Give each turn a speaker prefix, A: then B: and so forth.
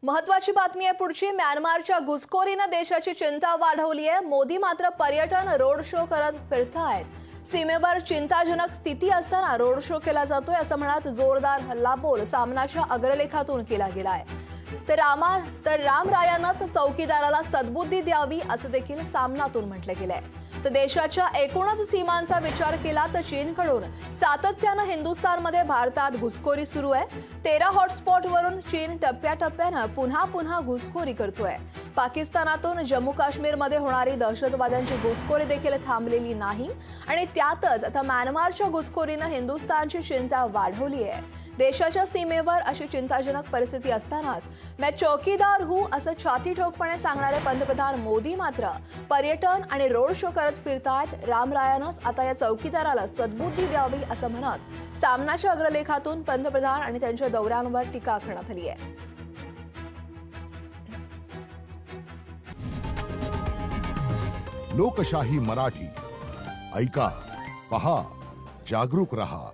A: महत्वाची बातमी आहे पुढची। म्यानमारच्या घुसखोरीने देशाची चिंता वाढवली आहे। मोदी मात्र पर्यटन रोड शो करत फिरतायत। सीमेवर चिंताजनक स्थिती असताना रोड शो केला जातोय असं म्हणत जोरदार हल्लाबोल सामनाच्या अग्रलेखातून केला गेलाय। तर रामरायानंच चौकीदाराला सद्बुद्धी द्यावी असं देखील सामनातून म्हटलं गेलंय। तर देशाच्या एकूणच सीमांचा विचार केला तर चीनकडून सातत्याने हिंदुस्थानमध्ये भारतात घुसखोरी सुरू आहे। 13 हॉटस्पॉटवरून चीन टप्प्याटप्प्याने पुन्हा घुसखोरी करतोय। पाकिस्तानातून जम्मू काश्मीरमध्ये होणारी दहशतवाद्यांची घुसखोरी देखील थांबलेली नाही आणि त्यातच आता म्यानमारच्या घुसखोरीने हिंदुस्थानची चिंता वाढवली आहे। देशाच्या सीमेवर अशी चिंताजनक परिस्थिती असतानाच मैं चौकीदार हूं असं छाती ठोकपणे सांगणारे पंतप्रधान मोदी मात्र पर्यटन आणि रोड शो करत फिरतायत। रामरायानंच आता या चौकीदाराला सद्बुद्धी द्यावी असं म्हणत सामनाच्या अग्रलेखातून पंतप्रधान आणि त्यांच्या दौऱ्यांवर टीका करण्यात आली आहे।
B: लोकशाही मराठी ऐका, पहा, जागरूक रहा।